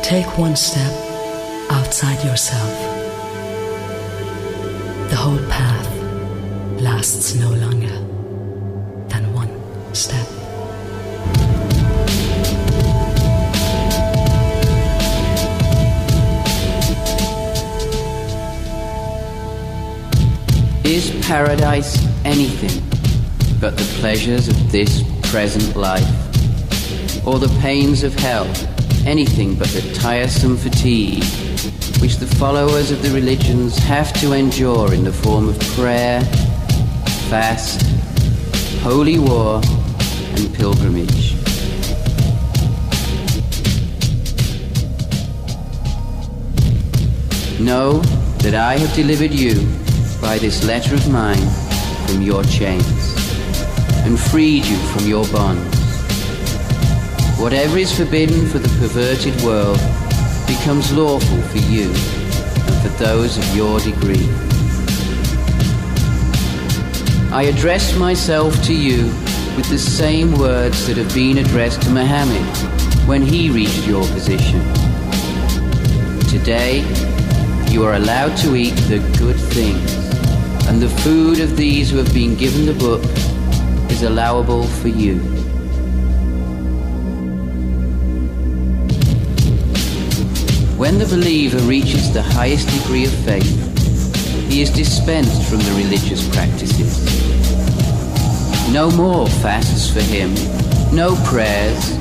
Take one step outside yourself. The whole path lasts no longer than one step. Is paradise anything but the pleasures of this present life? Or the pains of hell anything but the tiresome fatigue which the followers of the religions have to endure in the form of prayer, fast, holy war, and pilgrimage? Know that I have delivered you by this letter of mine from your chains, and freed you from your bonds. Whatever is forbidden for the perverted world becomes lawful for you and for those of your degree. I address myself to you with the same words that have been addressed to Muhammad when he reached your position. Today, you are allowed to eat the good things, and the food of these who have been given the book is allowable for you. When the believer reaches the highest degree of faith, he is dispensed from the religious practices. No more fasts for him, no prayers,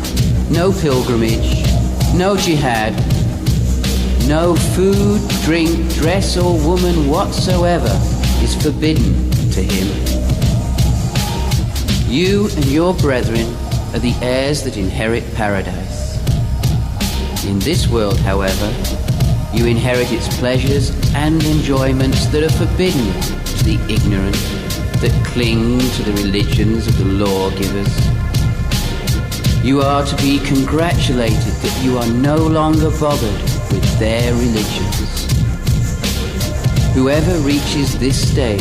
no pilgrimage, no jihad, no food, drink, dress, or woman whatsoever is forbidden to him. You and your brethren are the heirs that inherit paradise. In this world, however, you inherit its pleasures and enjoyments that are forbidden to the ignorant that cling to the religions of the lawgivers. You are to be congratulated that you are no longer bothered with their religions. Whoever reaches this stage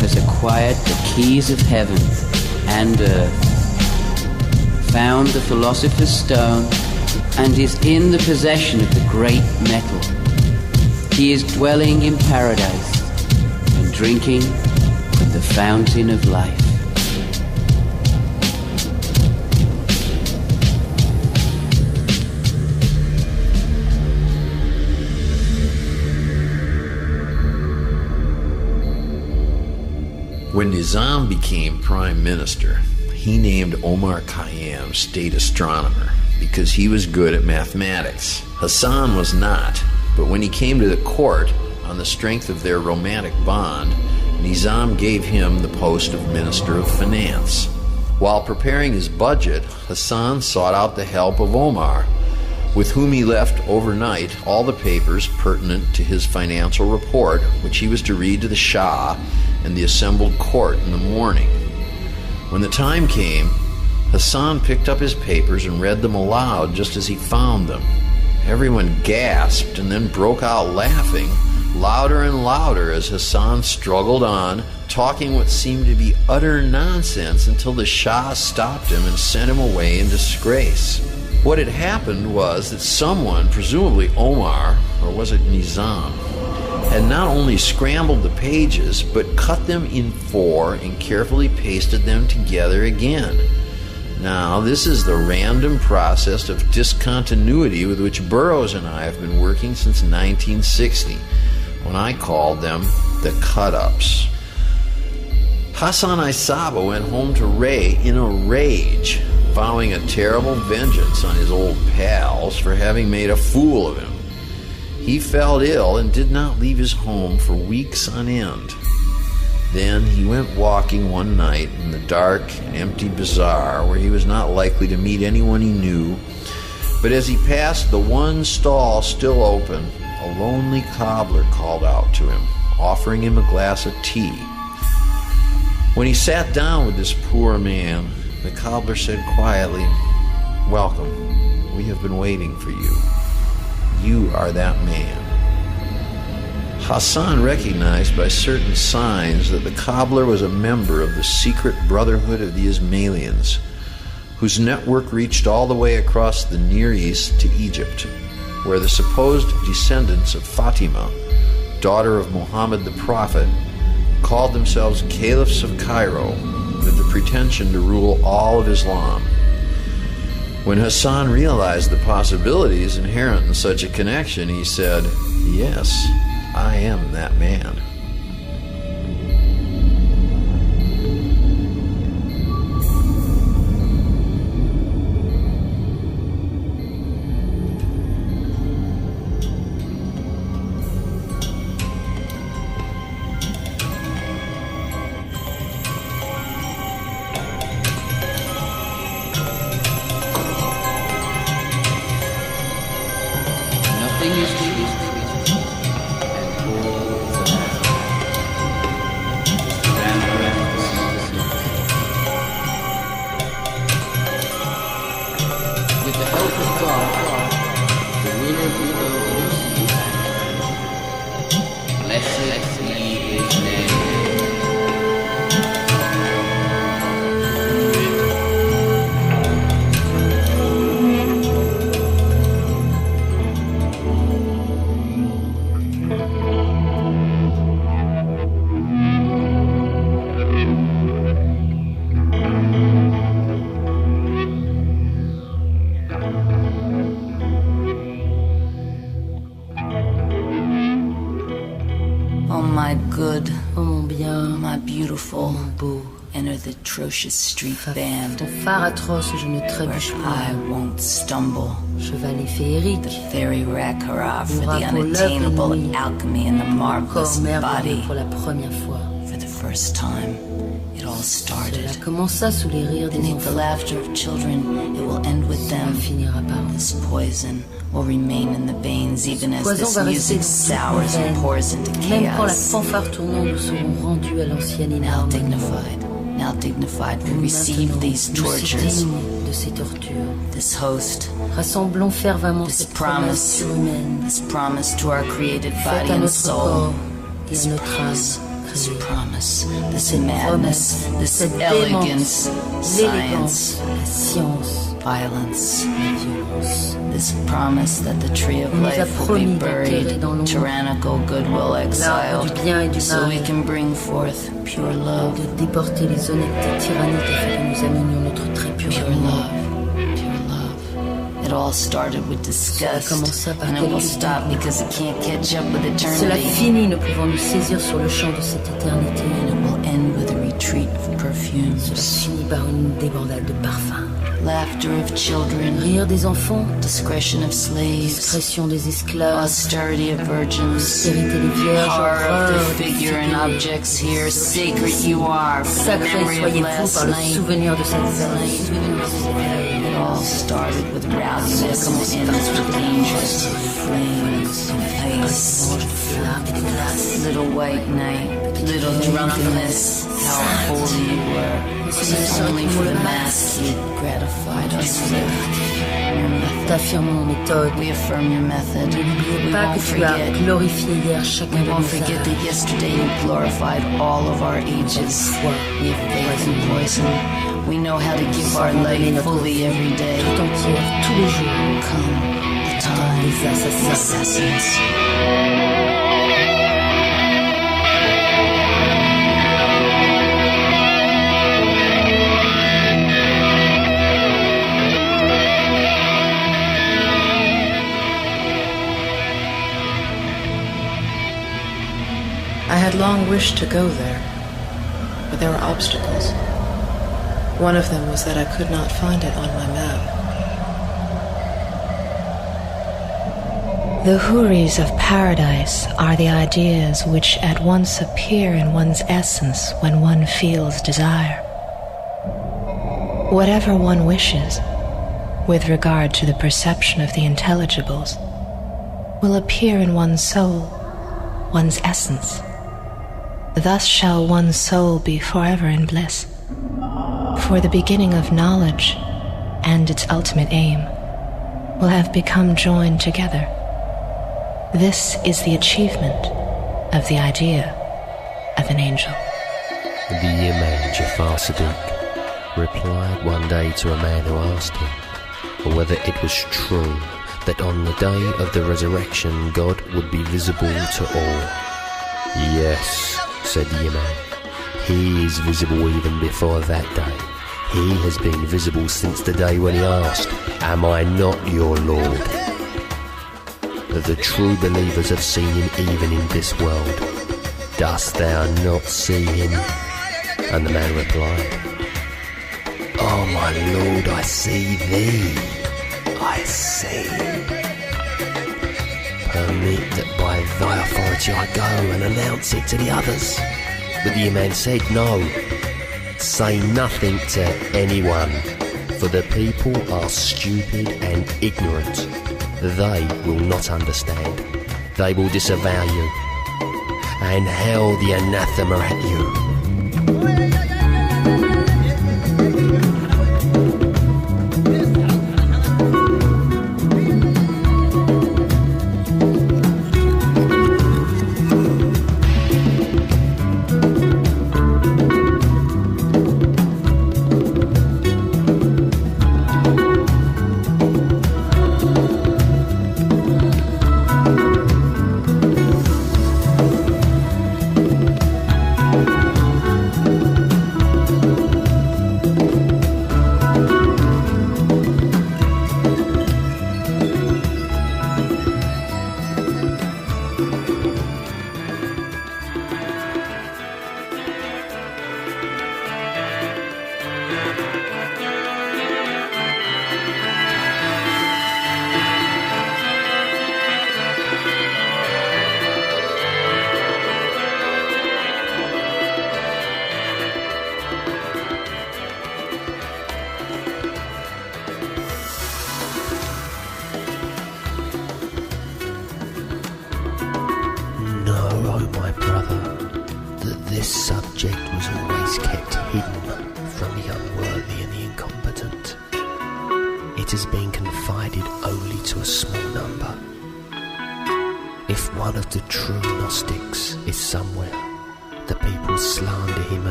has acquired the keys of heaven and earth, found the philosopher's stone, and is in the possession of the great metal. He is dwelling in paradise and drinking from the fountain of life. When Nizam became prime minister, he named Omar Khayyam state astronomer because he was good at mathematics. Hassan was not, but when he came to the court on the strength of their romantic bond, Nizam gave him the post of Minister of Finance. While preparing his budget, Hassan sought out the help of Omar, with whom he left overnight all the papers pertinent to his financial report, which he was to read to the Shah and the assembled court in the morning. When the time came, Hassan picked up his papers and read them aloud just as he found them. Everyone gasped and then broke out laughing, louder and louder, as Hassan struggled on, talking what seemed to be utter nonsense until the Shah stopped him and sent him away in disgrace. What had happened was that someone, presumably Omar, or was it Nizam, had not only scrambled the pages, but cut them in four and carefully pasted them together again. Now, this is the random process of discontinuity with which Burroughs and I have been working since 1960, when I called them the cut-ups. Hassan Isaba went home to Ray in a rage, vowing a terrible vengeance on his old pals for having made a fool of him. He fell ill and did not leave his home for weeks on end. Then he went walking one night in the dark and empty bazaar where he was not likely to meet anyone he knew. But as he passed the one stall still open, a lonely cobbler called out to him, offering him a glass of tea. When he sat down with this poor man, the cobbler said quietly, "Welcome. We have been waiting for you. You are that man." Hassan recognized by certain signs that the cobbler was a member of the secret brotherhood of the Ismailians, whose network reached all the way across the Near East to Egypt. where the supposed descendants of Fatima, daughter of Muhammad the Prophet, called themselves caliphs of Cairo with the pretension to rule all of Islam. When Hassan realized the possibilities inherent in such a connection, he said, "Yes, I am that man." Atrocious street band. Ton phare atroce, je ne trébuche pas. I won't stumble. Chevalet féerique. The fairy rack hurrah for the unattainable alchemy in the marvelous body. Pour la première fois. For the first time, it all started. Cela commença sous les rires des Beneath the enfants. laughter of children, it will end with them. Finira par This poison will remain in the veins even as this music sours and pours into Même quand la chaos. fanfare tournant, nous serons rendus à l'ancienne Now inharmonie. dignified, we receive these tortures. De ces tortures. This host, Rassemblons fervemment this cette promesse promise, surhumaine. this promise to our created Faite body à and notre soul. corps et This à notre âme this créée. promise, this Cette madness, promesse, this cette elegance, démence, science, l'élégance, la science, violence. la violence. This promise that the tree of On nous a life will be promis buried, d'enterrer dans l'ombre tyrannical goodwill l'arbre exiled, du bien et du so we mal, can bring forth pure love, de déporter les honnêtetés tyranniques afin que nous amenions notre très pur pure amour. love, pure love. It all started with disgust, commença par and it will quelques stop because it can't catch up with Cela eternity. finit, ne pouvons nous saisir sur le champ de cette éternité. And it will end with a retreat of perfumes, Cela finit par une débandade de parfums. laughter of children, Rire des enfants, discretion of slaves, discrétion des esclaves, austerity of virgins, austérité des vierges, horror of horreur the des figure and figurés. objects here. Sacred you are for the Sacré memory of soyez-vous last par le night. souvenir de cette veille. It all started with rowdiness and ends with dangers, flames, and ice. Little white night, little drunkenness, how holy you were. Only for the mask you gratified us with. T'affirmons méthode. We affirm your method. We Pas won't que tu as forget. glorifié hier chacun We de won't nos forget actes. that yesterday you glorified all of our ages. We have faith in poison. We know how to give our life fully every day. Tout entière, tous les jours. Come, the time, Des assassins. assassins. I had long wished to go there, but there were obstacles. One of them was that I could not find it on my map. The houris of paradise are the ideas which at once appear in one's essence when one feels desire. Whatever one wishes, with regard to the perception of the intelligibles, will appear in one's soul, one's essence. Thus shall one's soul be forever in bliss. For the beginning of knowledge and its ultimate aim will have become joined together. This is the achievement of the idea of an angel. The imam Jafar Sadiq replied one day to a man who asked him whether it was true that on the day of the resurrection God would be visible to all. Yes, said the Imam, he is visible even before that day. He has been visible since the day when he asked, am I not your Lord? The true believers have seen him even in this world. Dost thou not see him? And the man replied, oh my Lord, I see thee, I see. Permit that by thy authority I go and announce it to the others. But the Imam said, no, say nothing to anyone, for the people are stupid and ignorant. They will not understand. They will disavow you and hurl the anathema at you.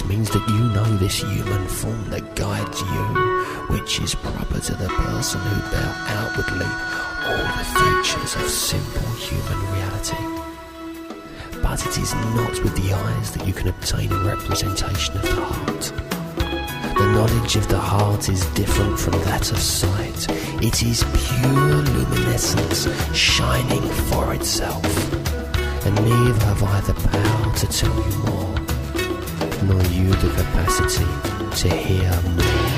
Means that you know this human form that guides you, which is proper to the person who bear outwardly all the features of simple human reality. But it is not with the eyes that you can obtain a representation of the heart. The knowledge of the heart is different from that of sight. It is pure luminescence shining for itself, and neither have I the power to tell you more, nor you the capacity to hear more.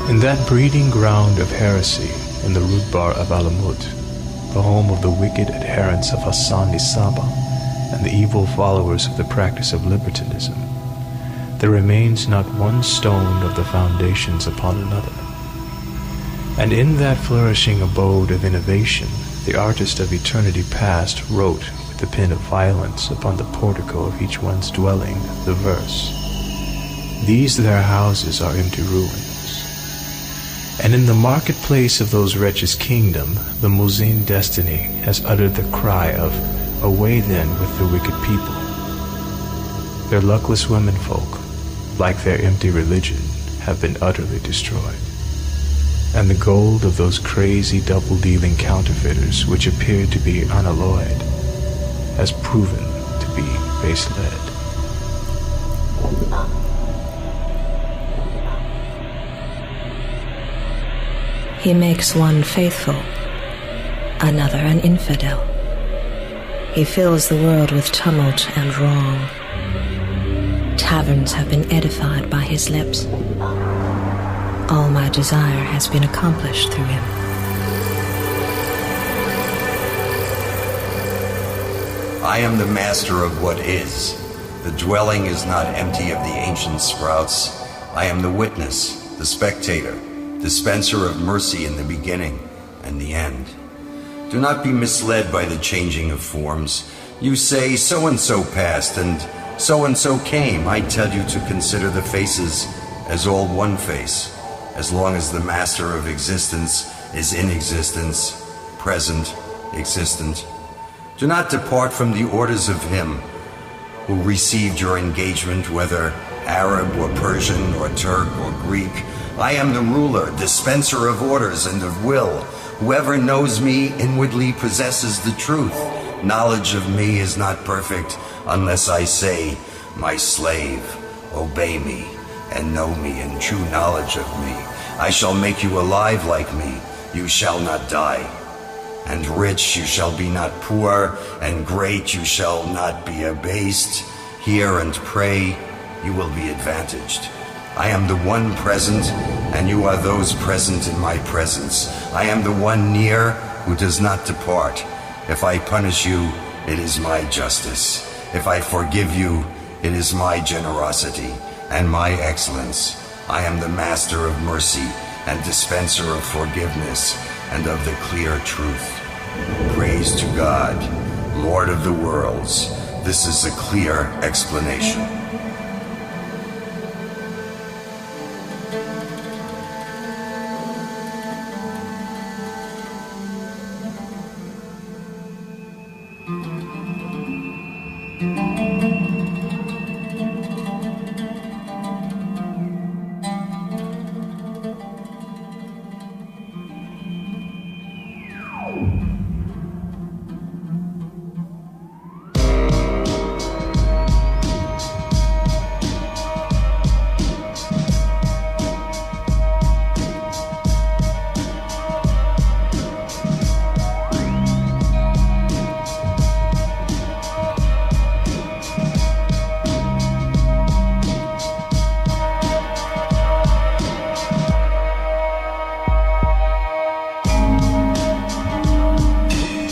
In that breeding ground of heresy in the root bar of Alamut, the home of the wicked adherents of Hassan Nisaba and the evil followers of the practice of libertinism, there remains not one stone of the foundations upon another. And in that flourishing abode of innovation, the artist of eternity past wrote with the pen of violence upon the portico of each one's dwelling the verse, "These their houses are empty ruins." And in the marketplace of those wretches' kingdom, the Muezzin destiny has uttered the cry of, "Away then with the wicked people." Their luckless womenfolk, like their empty religion, have been utterly destroyed. And the gold of those crazy double-dealing counterfeiters, which appeared to be unalloyed, has proven to be base lead. He makes one faithful, another an infidel. He fills the world with tumult and wrong. Taverns have been edified by his lips. All my desire has been accomplished through him. I am the master of what is. The dwelling is not empty of the ancient sprouts. I am the witness, the spectator, dispenser of mercy in the beginning and the end. Do not be misled by the changing of forms. You say so-and-so passed and so-and-so came. I tell you to consider the faces as all one face, as long as the master of existence is in existence, present, existent. Do not depart from the orders of him who received your engagement, whether Arab or Persian or Turk or Greek. I am the ruler, dispenser of orders and of will. Whoever knows me inwardly possesses the truth. Knowledge of me is not perfect unless I say, my slave, obey me and know me in true knowledge of me. I shall make you alive like me. You shall not die. And rich you shall be not poor, and great you shall not be abased. Hear and pray, you will be advantaged. I am the one present, and you are those present in my presence. I am the one near who does not depart. If I punish you, it is my justice. If I forgive you, it is my generosity and my excellence. I am the master of mercy and dispenser of forgiveness and of the clear truth. Praise to God, Lord of the worlds. This is a clear explanation.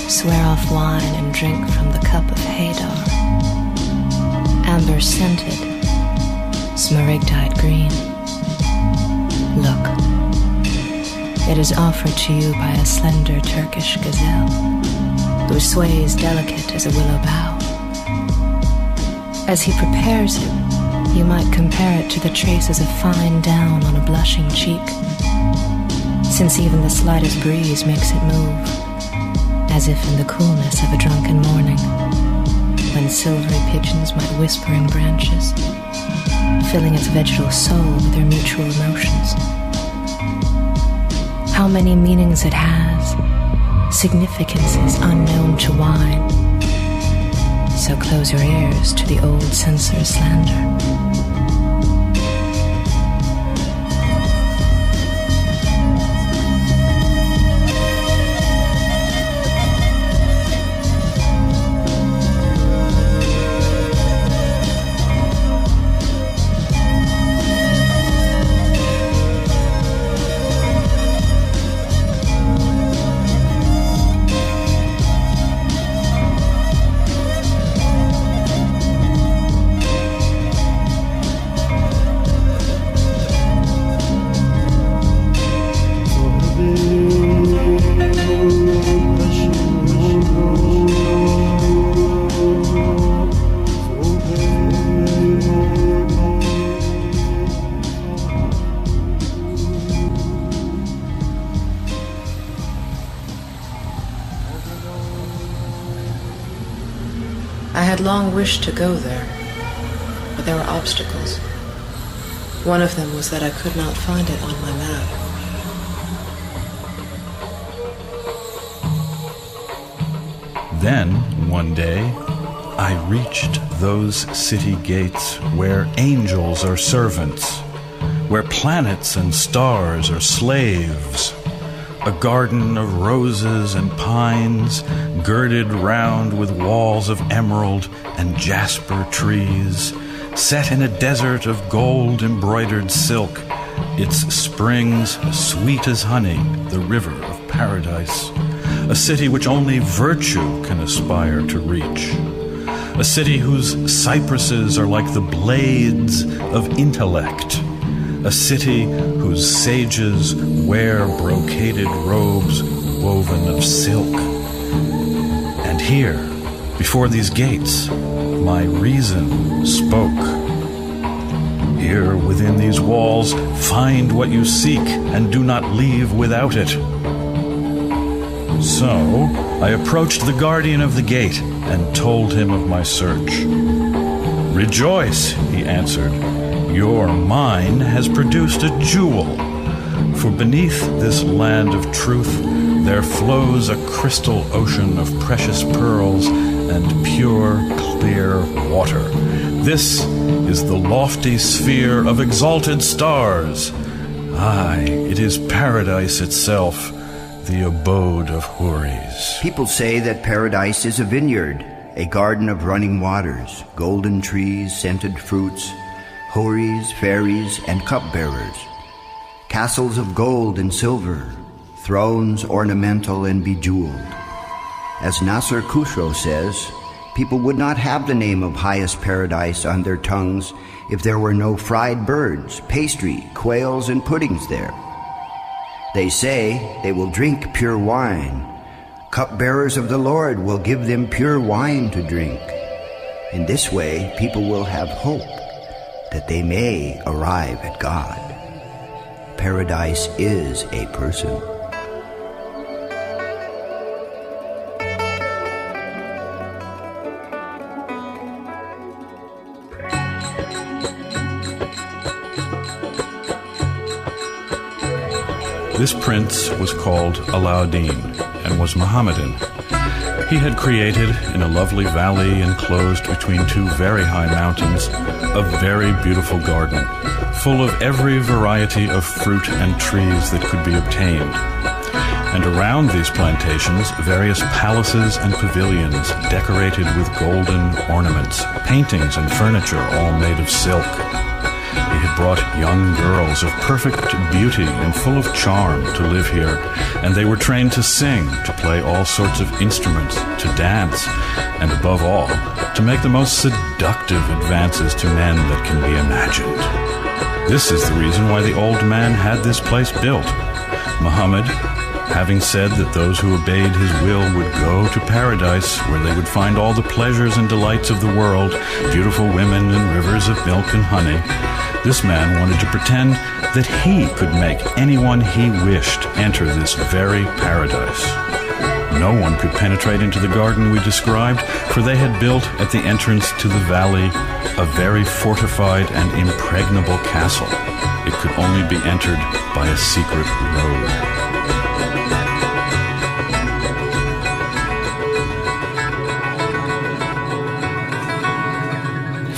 Swear off wine and drink from the cup of Hadar, amber-scented, smaragdite green. Look, it is offered to you by a slender Turkish gazelle, who sways delicate as a willow bough. As he prepares it, you might compare it to the traces of fine down on a blushing cheek, since even the slightest breeze makes it move, as if in the coolness of a drunken morning, when silvery pigeons might whisper in branches, filling its vegetal soul with their mutual emotions. How many meanings it has, significances unknown to wine. So close your ears to the old censor's slander. long wished to go there, but there were obstacles. One of them was that I could not find it on my map. Then, one day, I reached those city gates where angels are servants, where planets and stars are slaves. A garden of roses and pines, girded round with walls of emerald and jasper trees, set in a desert of gold-embroidered silk, its springs sweet as honey, the river of paradise. A city which only virtue can aspire to reach. A city whose cypresses are like the blades of intellect. A city whose sages wear brocaded robes woven of silk. And here, before these gates, my reason spoke. Here within these walls, find what you seek and do not leave without it. So, I approached the guardian of the gate and told him of my search. Rejoice, he answered. Your mine has produced a jewel, for beneath this land of truth there flows a crystal ocean of precious pearls and pure, clear water. This is the lofty sphere of exalted stars. Aye, it is paradise itself, the abode of Houris. People say that paradise is a vineyard, a garden of running waters, golden trees, scented fruits, Houris, fairies, and cupbearers, castles of gold and silver, thrones ornamental and bejeweled. As Nasser Khusro says, people would not have the name of highest paradise on their tongues if there were no fried birds, pastry, quails, and puddings there. They say they will drink pure wine. Cupbearers of the Lord will give them pure wine to drink. In this way, people will have hope that they may arrive at God. Paradise is a person. This prince was called Alauddin and was Mohammedan. He had created, in a lovely valley enclosed between two very high mountains, a very beautiful garden, full of every variety of fruit and trees that could be obtained. And around these plantations, various palaces and pavilions decorated with golden ornaments, paintings and furniture all made of silk. He had brought young girls of perfect beauty and full of charm to live here, and they were trained to sing, to play all sorts of instruments, to dance, and above all, to make the most seductive advances to men that can be imagined. This is the reason why the old man had this place built. Muhammad, having said that those who obeyed his will would go to paradise, where they would find all the pleasures and delights of the world, beautiful women and rivers of milk and honey, this man wanted to pretend that he could make anyone he wished enter this very paradise. No one could penetrate into the garden we described, for they had built at the entrance to the valley a very fortified and impregnable castle. It could only be entered by a secret road.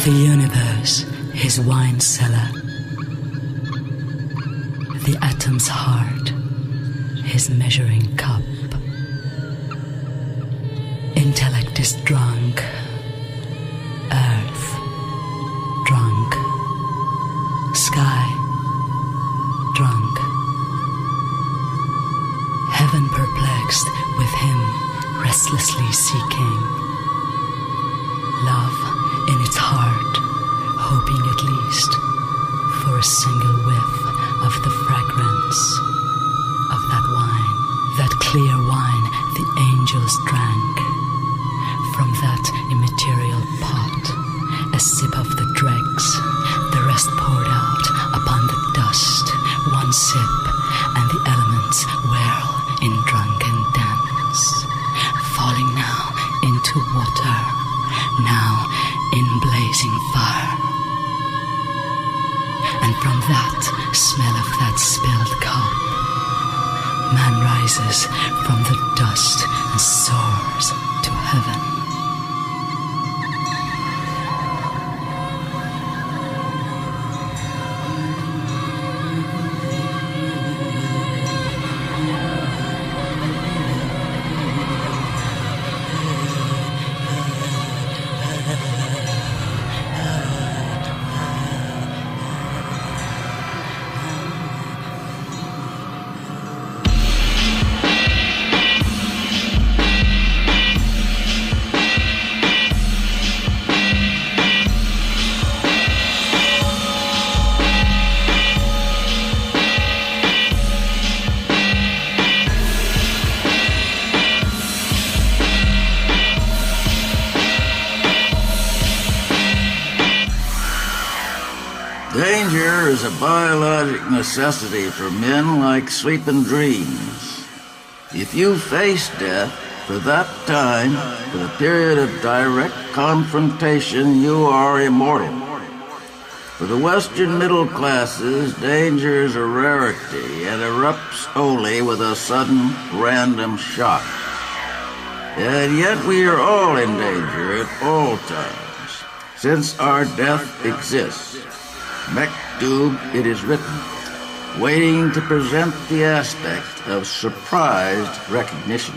The universe, his wine cellar. The atom's heart, his measuring cup. Intellect is drunk. Earth, drunk. Sky, drunk. Heaven perplexed, with him restlessly seeking. Love in its heart, hoping at least for a single whiff of the fragrance of that wine, that clear wine the angels drank. From that immaterial pot, a sip of the dregs, the rest poured out upon the dust, one sip, and the elements whirl in drunken dance, falling now into water, now and from that smell of that spilled cup, man rises from the dust and soars to heaven. Danger is a biologic necessity for men like sleep and dreams. If you face death for that time, for the period of direct confrontation, you are immortal. For the Western middle classes, danger is a rarity and erupts only with a sudden, random shock. And yet we are all in danger at all times, since our death exists. Mektub, it is written, waiting to present the aspect of surprised recognition.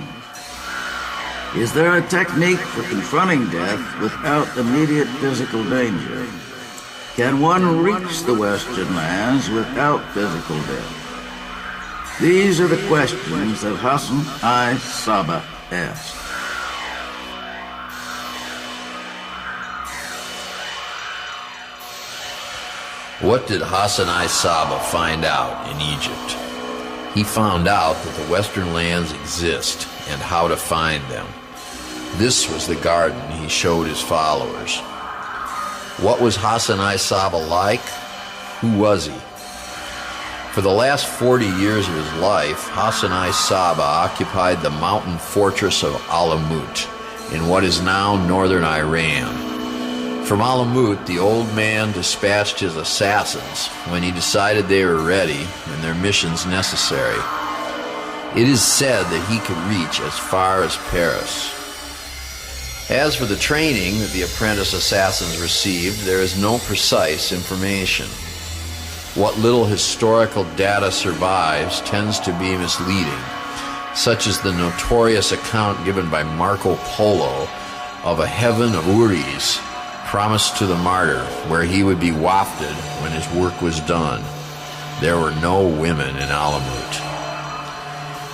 Is there a technique for confronting death without immediate physical danger? Can one reach the Western lands without physical death? These are the questions that Hassan I. Saba asked. What did Hassan I. Saba find out in Egypt? He found out that the Western lands exist and how to find them. This was the garden he showed his followers. What was Hassan I. Saba like? Who was he? For the last 40 years of his life, Hassan I. Saba occupied the mountain fortress of Alamut in what is now northern Iran. From Alamut, the old man dispatched his assassins when he decided they were ready and their missions necessary. It is said that he could reach as far as Paris. As for the training that the apprentice assassins received, there is no precise information. What little historical data survives tends to be misleading, such as the notorious account given by Marco Polo of a heaven of Uris promised to the martyr where he would be wafted when his work was done. There were no women in Alamut.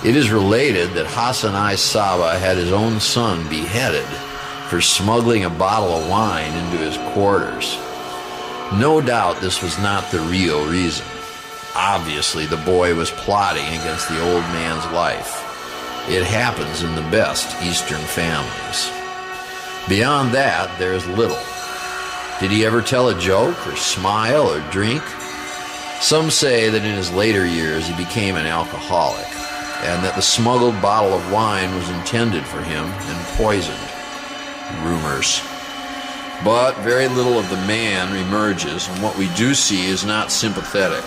It is related that Hassan I. Saba had his own son beheaded for smuggling a bottle of wine into his quarters. No doubt this was not the real reason. Obviously, the boy was plotting against the old man's life. It happens in the best Eastern families. Beyond that, there is little. Did he ever tell a joke or smile or drink? Some say that in his later years he became an alcoholic, and that the smuggled bottle of wine was intended for him and poisoned. Rumors. But very little of the man emerges, and what we do see is not sympathetic.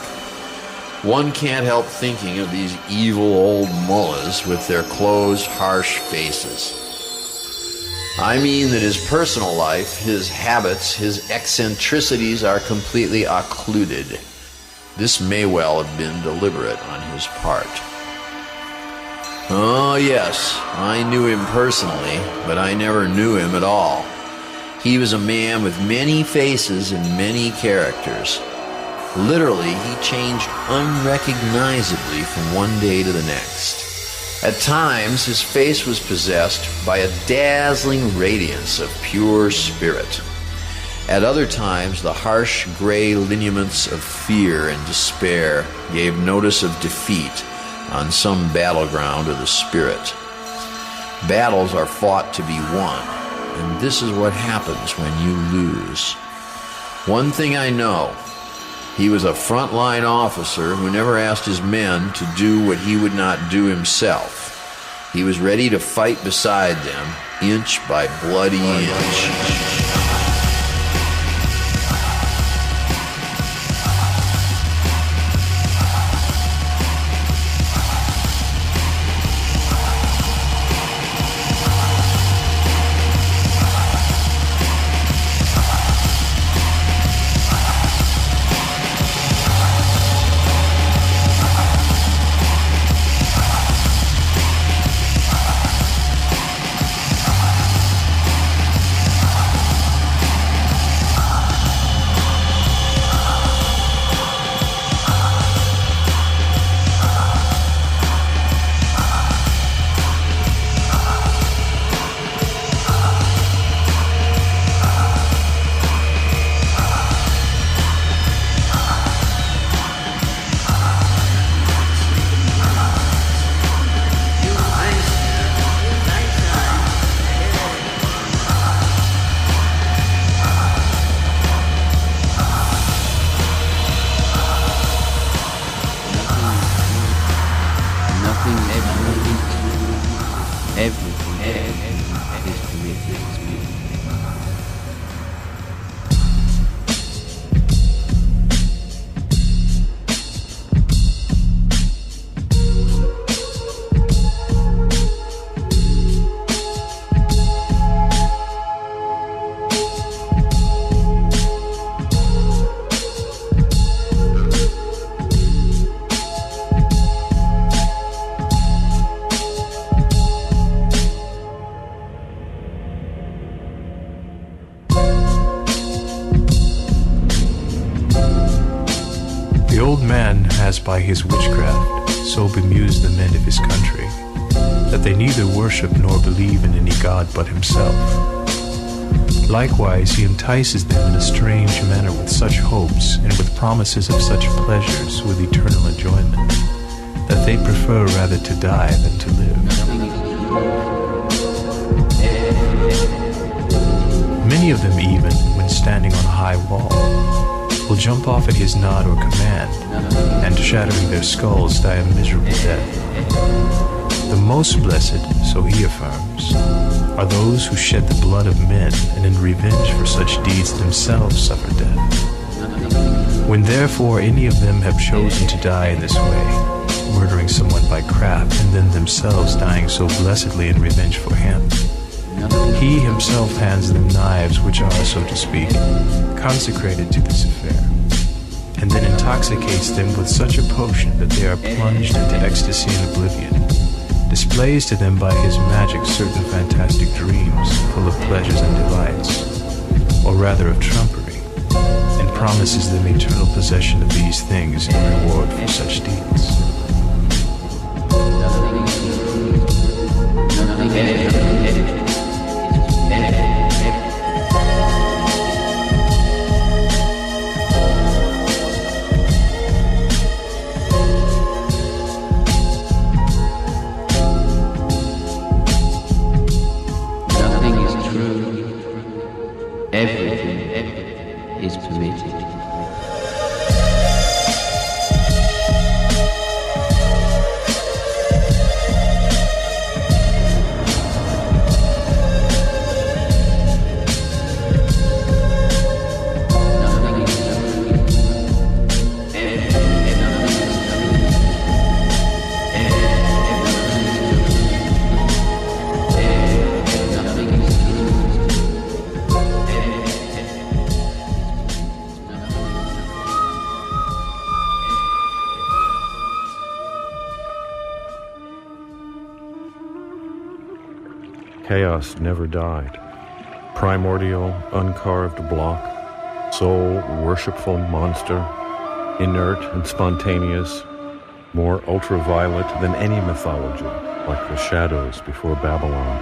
One can't help thinking of these evil old mullahs with their closed, harsh faces. I mean that his personal life, his habits, his eccentricities are completely occluded. This may well have been deliberate on his part. Oh yes, I knew him personally, but I never knew him at all. He was a man with many faces and many characters. Literally, he changed unrecognizably from one day to the next. At times, his face was possessed by a dazzling radiance of pure spirit. At other times, the harsh gray lineaments of fear and despair gave notice of defeat on some battleground of the spirit. Battles are fought to be won, and this is what happens when you lose. One thing I know, he was a frontline officer who never asked his men to do what he would not do himself. He was ready to fight beside them, inch by bloody inch. old man has by his witchcraft so bemused the men of his country that they neither worship nor believe in any god but himself. Likewise, he entices them in a strange manner with such hopes and with promises of such pleasures with eternal enjoyment that they prefer rather to die than to live. Many of them even, when standing on a high wall, will jump off at his nod or command, and shattering their skulls die a miserable death. The most blessed, so he affirms, are those who shed the blood of men and in revenge for such deeds themselves suffer death. When therefore any of them have chosen to die in this way, murdering someone by craft and then themselves dying so blessedly in revenge for him, he himself hands them knives which are, so to speak, consecrated to this affair, and then intoxicates them with such a potion that they are plunged into ecstasy and oblivion, displays to them by his magic certain fantastic dreams full of pleasures and delights, or rather of trumpery, and promises them eternal possession of these things in reward for such deeds. Everything is permitted. Chaos never died. Primordial, uncarved block, soul, worshipful monster, inert and spontaneous, more ultraviolet than any mythology, like the shadows before Babylon.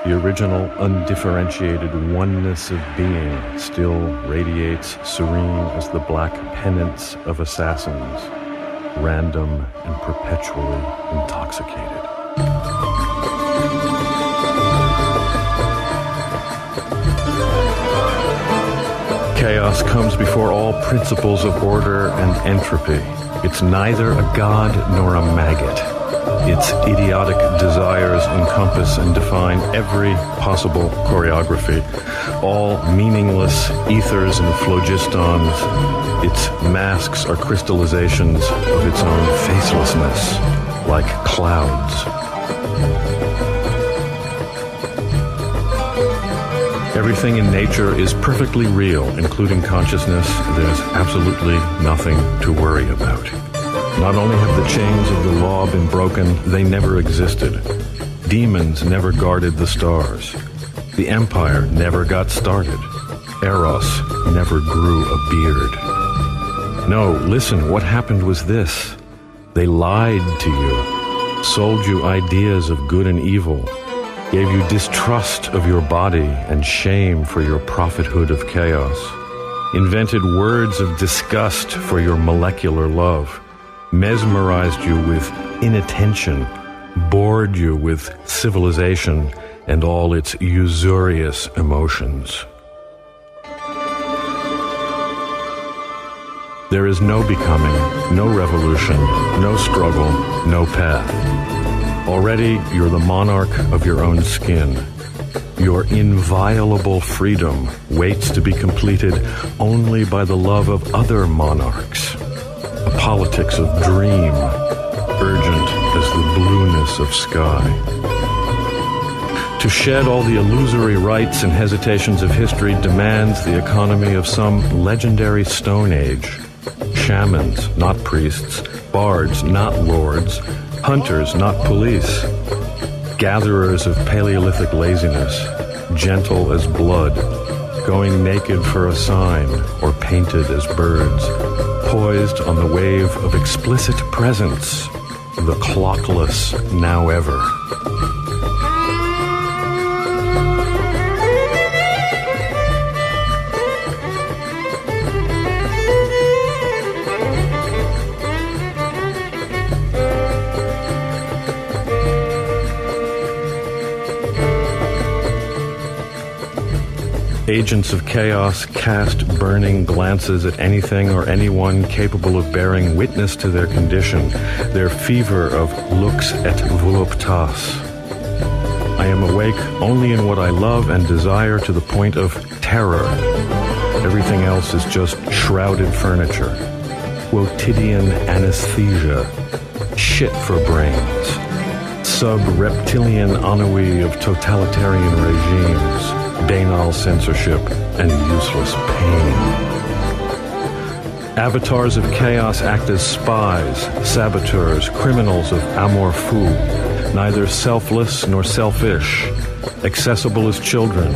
The original, undifferentiated oneness of being still radiates serene as the black penance of assassins, random and perpetually intoxicated. Chaos comes before all principles of order and entropy. It's neither a god nor a maggot. Its idiotic desires encompass and define every possible choreography, all meaningless ethers and phlogistons. Its masks are crystallizations of its own facelessness, like clouds. Everything in nature is perfectly real, including consciousness. There's absolutely nothing to worry about. Not only have the chains of the law been broken, they never existed. Demons never guarded the stars. The empire never got started. Eros never grew a beard. No, listen, what happened was this. They lied to you, sold you ideas of good and evil, gave you distrust of your body and shame for your prophethood of chaos, invented words of disgust for your molecular love, mesmerized you with inattention, bored you with civilization and all its usurious emotions. There is no becoming, no revolution, no struggle, no path. Already, you're the monarch of your own skin. Your inviolable freedom waits to be completed only by the love of other monarchs. A politics of dream, urgent as the blueness of sky. To shed all the illusory rights and hesitations of history demands the economy of some legendary Stone Age. Shamans, not priests, bards, not lords, hunters, not police, gatherers of Paleolithic laziness, gentle as blood, going naked for a sign, or painted as birds, poised on the wave of explicit presence, the clockless now ever. Agents of chaos cast burning glances at anything or anyone capable of bearing witness to their condition, their fever of lux et voluptas. I am awake only in what I love and desire to the point of terror. Everything else is just shrouded furniture, quotidian anesthesia, shit for brains, sub-reptilian ennui of totalitarian regimes, banal censorship, and useless pain. Avatars of chaos act as spies, saboteurs, criminals of amour fou, neither selfless nor selfish, accessible as children,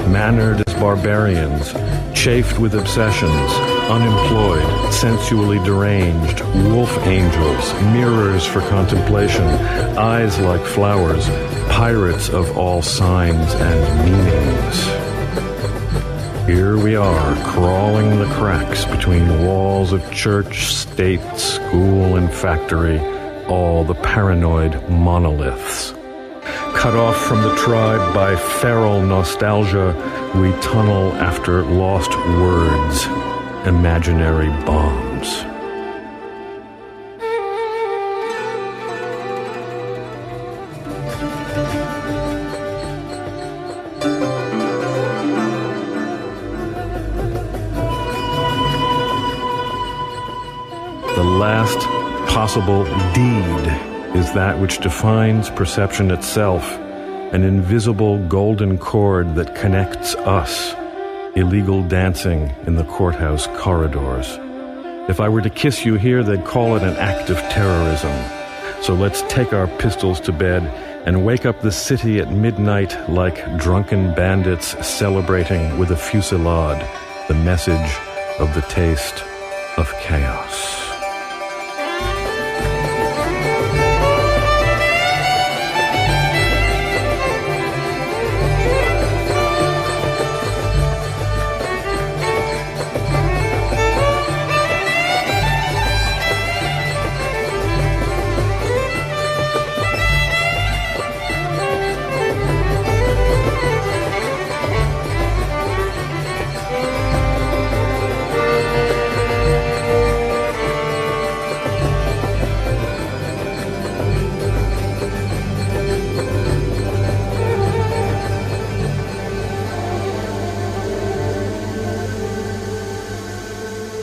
mannered as barbarians, chafed with obsessions, unemployed, sensually deranged, wolf angels, mirrors for contemplation, eyes like flowers, pirates of all signs and meanings. Here we are, crawling the cracks between walls of church, state, school, and factory, all the paranoid monoliths. Cut off from the tribe by feral nostalgia, we tunnel after lost words, imaginary bombs. The last possible deed is that which defines perception itself, an invisible golden cord that connects us, illegal dancing in the courthouse corridors. If I were to kiss you here, they'd call it an act of terrorism. So let's take our pistols to bed and wake up the city at midnight like drunken bandits celebrating with a fusillade the message of the taste of chaos.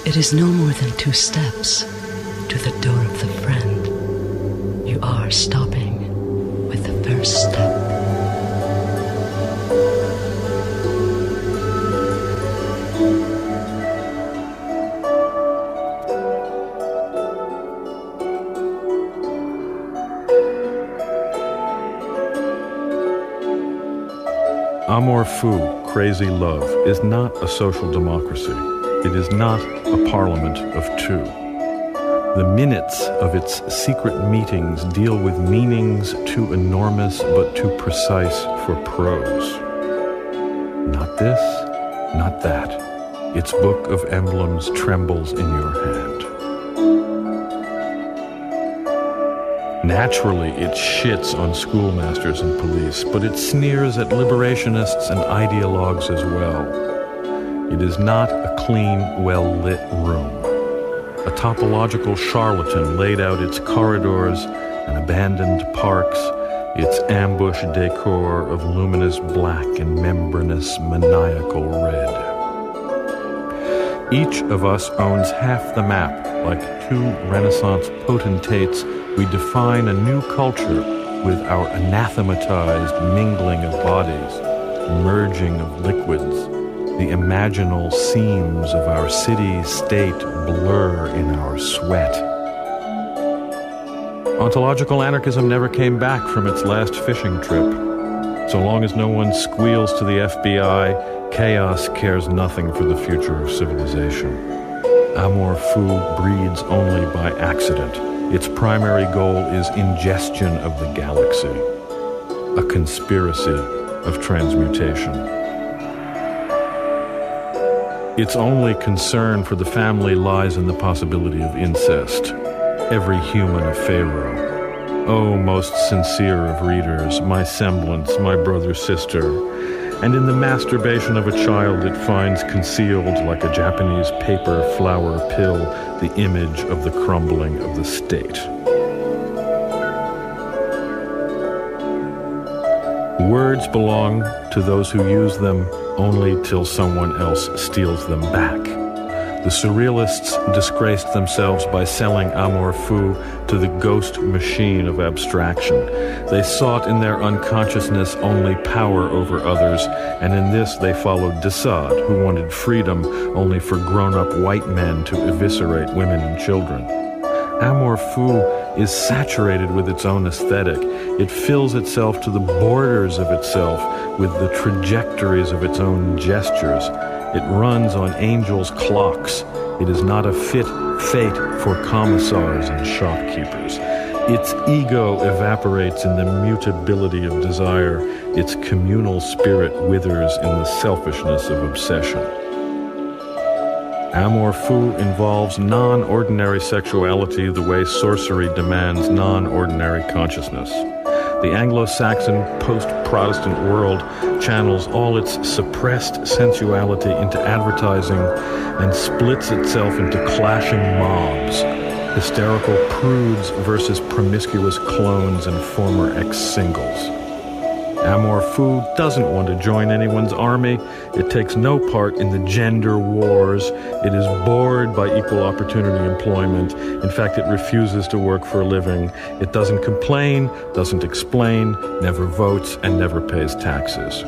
It is no more than 2 steps to the door of the friend. You are stopping with the first step. Amour fou, crazy love, is not a social democracy. It is not a parliament of 2. The minutes of its secret meetings deal with meanings too enormous but too precise for prose. Not this, not that. Its book of emblems trembles in your hand. Naturally, it shits on schoolmasters and police, but it sneers at liberationists and ideologues as well. It is not a clean, well-lit room. A topological charlatan laid out its corridors and abandoned parks, its ambush decor of luminous black and membranous maniacal red. Each of us owns half the map. Like 2 Renaissance potentates, we define a new culture with our anathematized mingling of bodies, merging of liquids. The imaginal seams of our city-state blur in our sweat. Ontological anarchism never came back from its last fishing trip. So long as no one squeals to the FBI, Chaos cares nothing for the future of civilization. Amor Fou breeds only by accident. Its primary goal is ingestion of the galaxy, a conspiracy of transmutation. Its only concern for the family lies in the possibility of incest. Every human a pharaoh. Oh, most sincere of readers, my semblance, my brother-sister. And in the masturbation of a child it finds concealed like a Japanese paper flower pill the image of the crumbling of the state. Words belong to those who use them only till someone else steals them back. The surrealists disgraced themselves by selling Amor Fou to the ghost machine of abstraction. They sought in their unconsciousness only power over others, and in this they followed de Sade, who wanted freedom only for grown-up white men to eviscerate women and children. Amor Fou is saturated with its own aesthetic. It fills itself to the borders of itself with the trajectories of its own gestures. It runs on angels' clocks. It is not a fit fate for commissars and shopkeepers. Its ego evaporates in the mutability of desire. Its communal spirit withers in the selfishness of obsession. Amor Fou involves non-ordinary sexuality the way sorcery demands non-ordinary consciousness. The Anglo-Saxon post-Protestant world channels all its suppressed sensuality into advertising and splits itself into clashing mobs, hysterical prudes versus promiscuous clones and former ex-singles. Amor Fou doesn't want to join anyone's army. It takes no part in the gender wars. It is bored by equal opportunity employment. In fact, it refuses to work for a living. It doesn't complain, doesn't explain, never votes, and never pays taxes.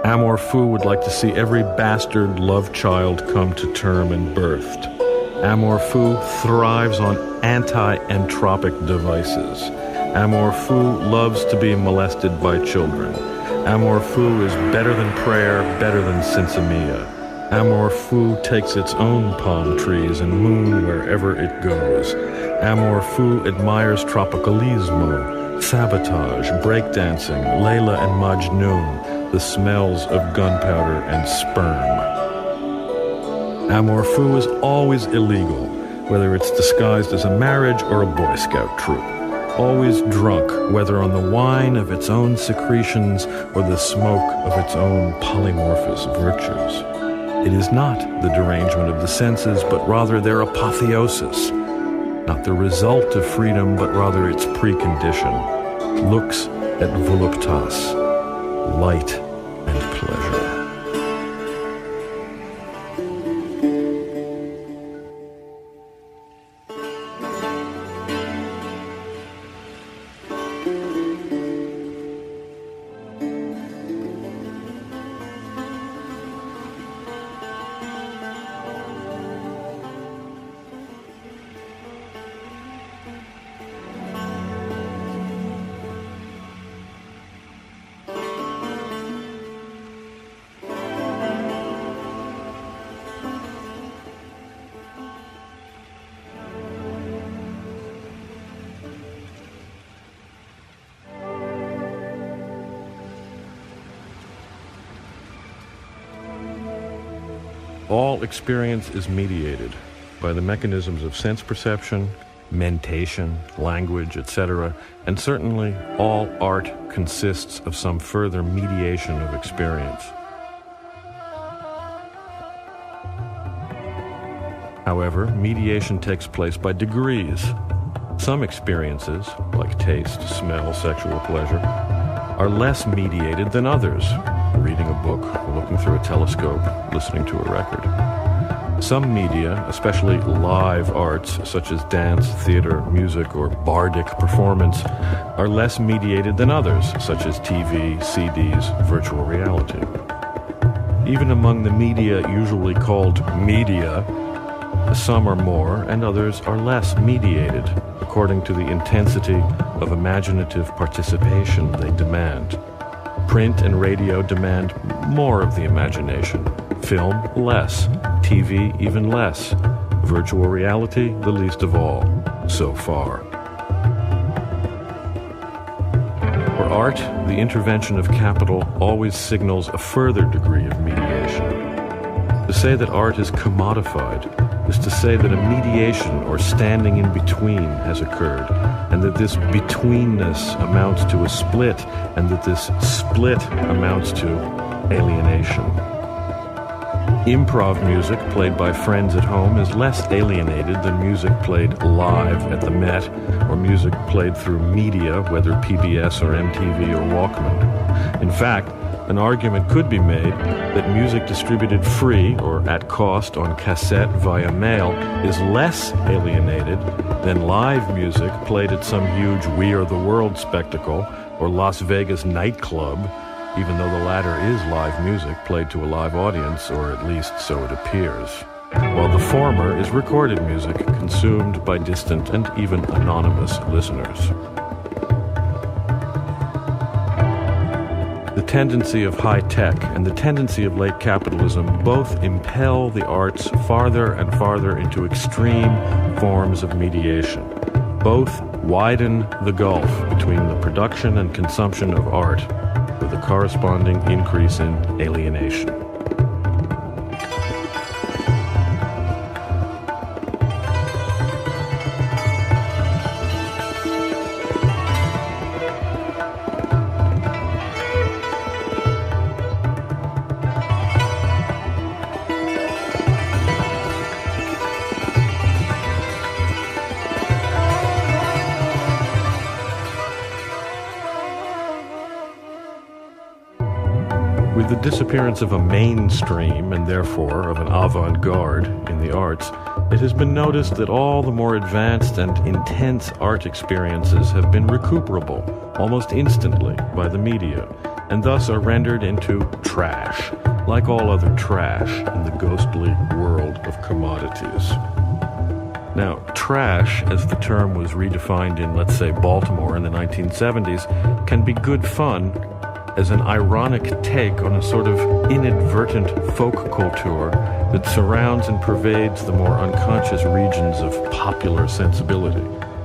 Amor Fou would like to see every bastard love child come to term and birthed. Amor Fou thrives on anti-entropic devices. Amor Fou loves to be molested by children. Amor Fou is better than prayer, better than sinsemilla. Amor Fou takes its own palm trees and moon wherever it goes. Amor Fou admires tropicalismo, sabotage, breakdancing, Layla and Majnun, the smells of gunpowder and sperm. Amor Fou is always illegal, whether it's disguised as a marriage or a Boy Scout troop. Always drunk, whether on the wine of its own secretions or the smoke of its own polymorphous virtues. It is not the derangement of the senses, but rather their apotheosis. Not the result of freedom, but rather its precondition. Lux et voluptas, light and pleasure. All experience is mediated by the mechanisms of sense perception, mentation, language, etc., and certainly all art consists of some further mediation of experience. However, mediation takes place by degrees. Some experiences, like taste, smell, sexual pleasure, are less mediated than others. Reading a book, looking through a telescope, listening to a record. Some media, especially live arts such as dance, theater, music, or bardic performance, are less mediated than others, such as TV, CDs, virtual reality. Even among the media usually called media, some are more and others are less mediated, according to the intensity of imaginative participation they demand. Print and radio demand more of the imagination. Film, less. TV, even less. Virtual reality, the least of all, so far. For art, the intervention of capital always signals a further degree of mediation. To say that art is commodified is to say that a mediation or standing in between has occurred, and that this betweenness amounts to a split, and that this split amounts to alienation. Improv music played by friends at home is less alienated than music played live at the Met, or music played through media, whether PBS or MTV or Walkman. In fact, an argument could be made that music distributed free or at cost on cassette via mail is less alienated than live music played at some huge We Are the World spectacle or Las Vegas nightclub, even though the latter is live music played to a live audience, or at least so it appears, while the former is recorded music consumed by distant and even anonymous listeners. The tendency of high tech and the tendency of late capitalism both impel the arts farther and farther into extreme forms of mediation. Both widen the gulf between the production and consumption of art, with a corresponding increase in alienation. With the disappearance of a mainstream, and therefore of an avant-garde in the arts, it has been noticed that all the more advanced and intense art experiences have been recuperable almost instantly by the media, and thus are rendered into trash, like all other trash in the ghostly world of commodities. Now, trash, as the term was redefined in, let's say, Baltimore in the 1970s, can be good fun as an ironic take on a sort of inadvertent folk culture that surrounds and pervades the more unconscious regions of popular sensibility,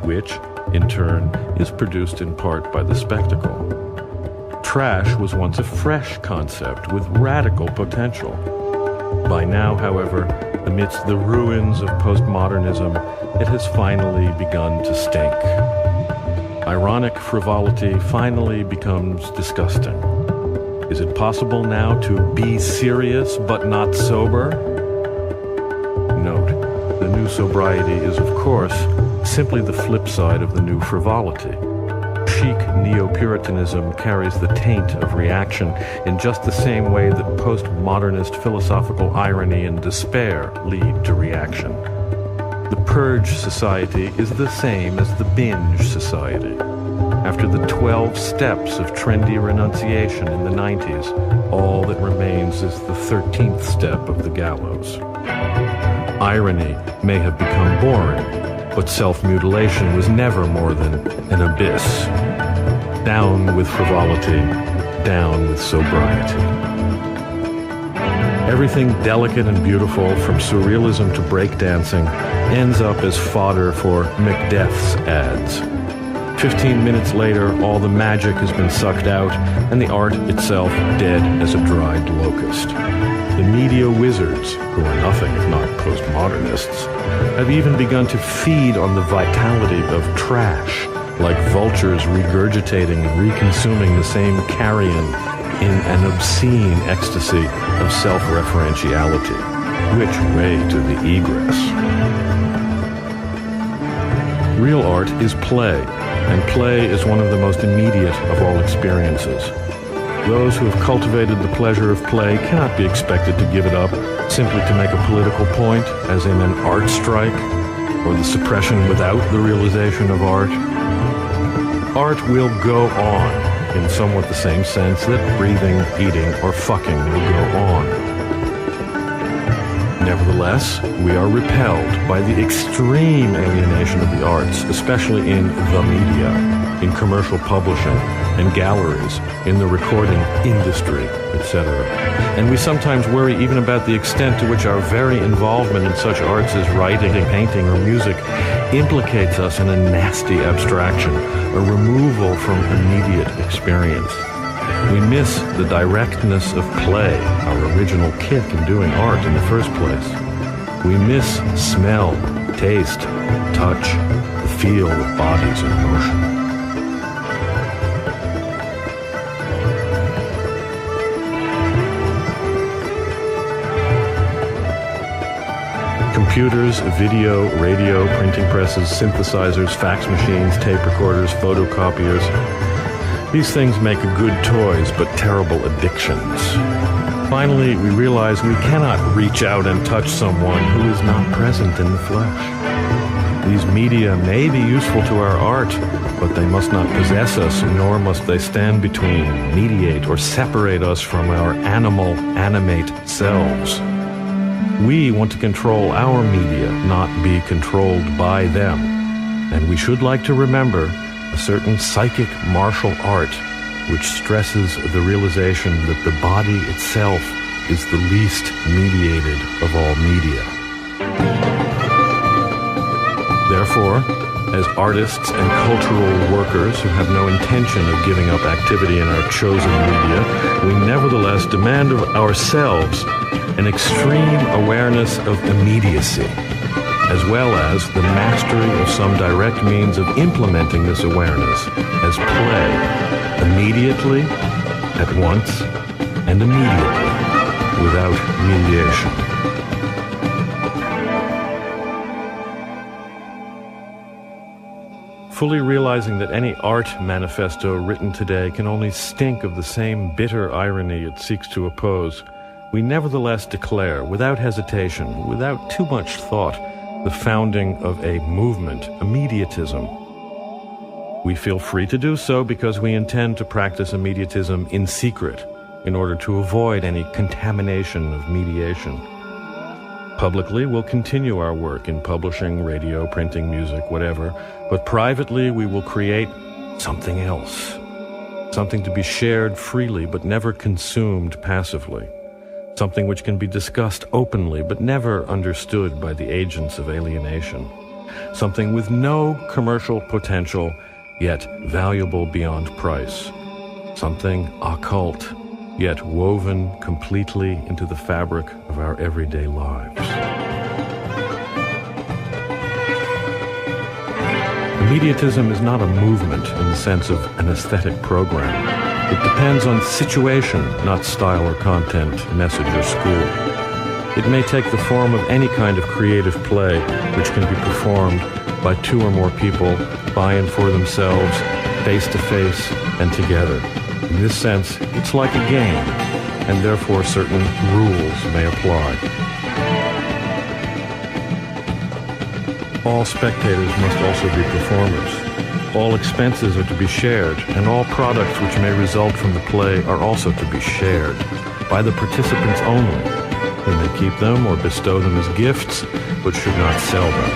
which, in turn, is produced in part by the spectacle. Trash was once a fresh concept with radical potential. By now, however, amidst the ruins of postmodernism, it has finally begun to stink. Ironic frivolity finally becomes disgusting. Is it possible now to be serious but not sober? Note, the new sobriety is, of course, simply the flip side of the new frivolity. Chic neo-Puritanism carries the taint of reaction in just the same way that postmodernist philosophical irony and despair lead to reaction. The purge society is the same as the binge society. After the 12 steps of trendy renunciation in the 90s, all that remains is the 13th step of the gallows. Irony may have become boring, but self-mutilation was never more than an abyss. Down with frivolity, down with sobriety. Everything delicate and beautiful, from surrealism to breakdancing, ends up as fodder for Macbeth's ads. 15 minutes later, all the magic has been sucked out, and the art itself dead as a dried locust. The media wizards, who are nothing if not postmodernists, have even begun to feed on the vitality of trash, like vultures regurgitating and reconsuming the same carrion in an obscene ecstasy of self-referentiality. Which way to the egress? Real art is play, and play is one of the most immediate of all experiences. Those who have cultivated the pleasure of play cannot be expected to give it up simply to make a political point, as in an art strike, or the suppression without the realization of art. Art will go on, in somewhat the same sense that breathing, eating, or fucking will go on. Nevertheless, we are repelled by the extreme alienation of the arts, especially in the media, in commercial publishing, in galleries, in the recording industry, etc. And we sometimes worry even about the extent to which our very involvement in such arts as writing, painting, or music implicates us in a nasty abstraction, a removal from immediate experience. We miss the directness of play, our original kick in doing art in the first place. We miss smell, taste, touch, the feel of bodies in motion. Computers, video, radio, printing presses, synthesizers, fax machines, tape recorders, photocopiers. These things make good toys, but terrible addictions. Finally, we realize we cannot reach out and touch someone who is not present in the flesh. These media may be useful to our art, but they must not possess us, nor must they stand between, mediate, or separate us from our animal, animate selves. We want to control our media, not be controlled by them. And we should like to remember a certain psychic martial art which stresses the realization that the body itself is the least mediated of all media. Therefore, as artists and cultural workers who have no intention of giving up activity in our chosen media, we nevertheless demand of ourselves an extreme awareness of immediacy, as well as the mastery of some direct means of implementing this awareness as play, immediately, at once, and immediately, without mediation. Fully realizing that any art manifesto written today can only stink of the same bitter irony it seeks to oppose, we nevertheless declare, without hesitation, without too much thought, the founding of a movement, immediatism. We feel free to do so because we intend to practice immediatism in secret in order to avoid any contamination of mediation. Publicly, we'll continue our work in publishing, radio, printing, music, whatever, but privately we will create something else, something to be shared freely but never consumed passively. Something which can be discussed openly but never understood by the agents of alienation. Something with no commercial potential, yet valuable beyond price. Something occult, yet woven completely into the fabric of our everyday lives. Immediatism is not a movement in the sense of an aesthetic program. It depends on situation, not style or content, message or school. It may take the form of any kind of creative play which can be performed by two or more people, by and for themselves, face to face and together. In this sense, it's like a game, and therefore certain rules may apply. All spectators must also be performers. All expenses are to be shared, and all products which may result from the play are also to be shared by the participants only, who may keep them or bestow them as gifts, but should not sell them.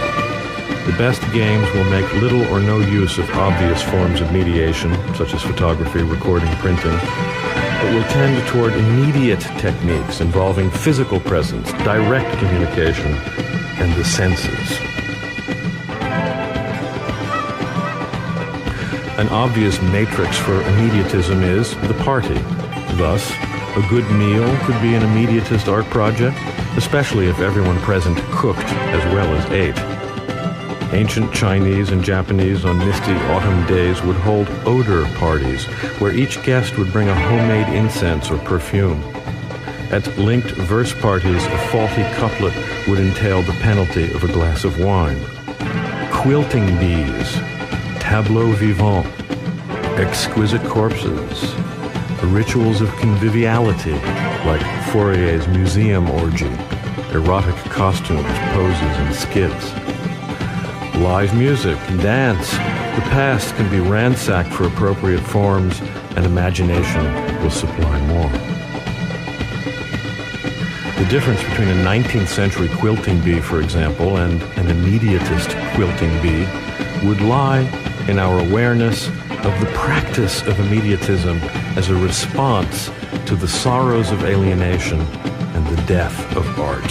The best games will make little or no use of obvious forms of mediation, such as photography, recording, printing, but will tend toward immediate techniques involving physical presence, direct communication, and the senses. An obvious matrix for immediatism is the party. Thus, a good meal could be an immediatist art project, especially if everyone present cooked as well as ate. Ancient Chinese and Japanese on misty autumn days would hold odor parties, where each guest would bring a homemade incense or perfume. At linked verse parties, a faulty couplet would entail the penalty of a glass of wine. Quilting bees, tableaux vivants, exquisite corpses, the rituals of conviviality, like Fourier's museum orgy, erotic costumes, poses, and skits. Live music, dance, the past can be ransacked for appropriate forms, and imagination will supply more. The difference between a 19th century quilting bee, for example, and an immediatist quilting bee would lie in our awareness of the practice of immediatism as a response to the sorrows of alienation and the death of art.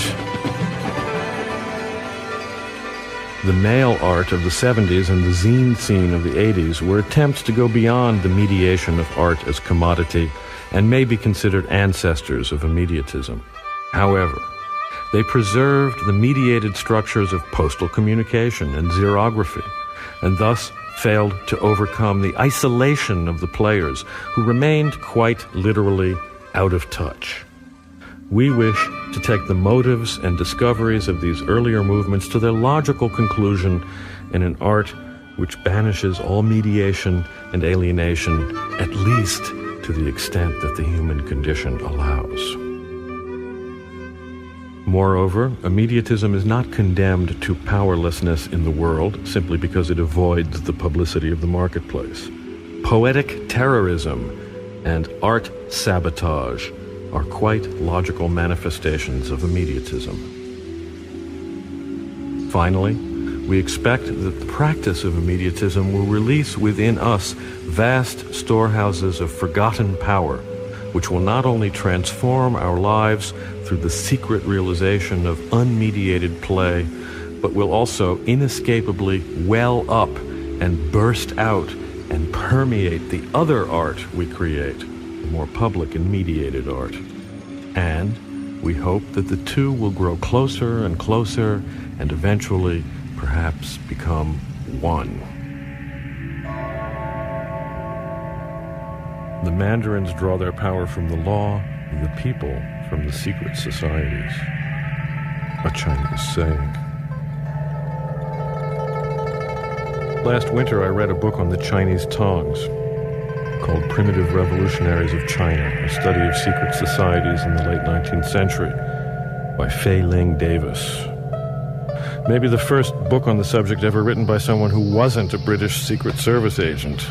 The male art of the 70s and the zine scene of the 80s were attempts to go beyond the mediation of art as commodity and may be considered ancestors of immediatism. However, they preserved the mediated structures of postal communication and xerography, and thus failed to overcome the isolation of the players, who remained quite literally out of touch. We wish to take the motives and discoveries of these earlier movements to their logical conclusion in an art which banishes all mediation and alienation, at least to the extent that the human condition allows. Moreover, immediatism is not condemned to powerlessness in the world simply because it avoids the publicity of the marketplace. Poetic terrorism and art sabotage are quite logical manifestations of immediatism. Finally, we expect that the practice of immediatism will release within us vast storehouses of forgotten power, which will not only transform our lives through the secret realization of unmediated play, but will also inescapably well up and burst out and permeate the other art we create, the more public and mediated art. And we hope that the two will grow closer and closer and eventually perhaps become one. The mandarins draw their power from the law, and the people from the secret societies. A Chinese saying. Last winter I read a book on the Chinese tongs called Primitive Revolutionaries of China, a study of secret societies in the late 19th century by Fei Ling Davis. Maybe the first book on the subject ever written by someone who wasn't a British Secret Service agent.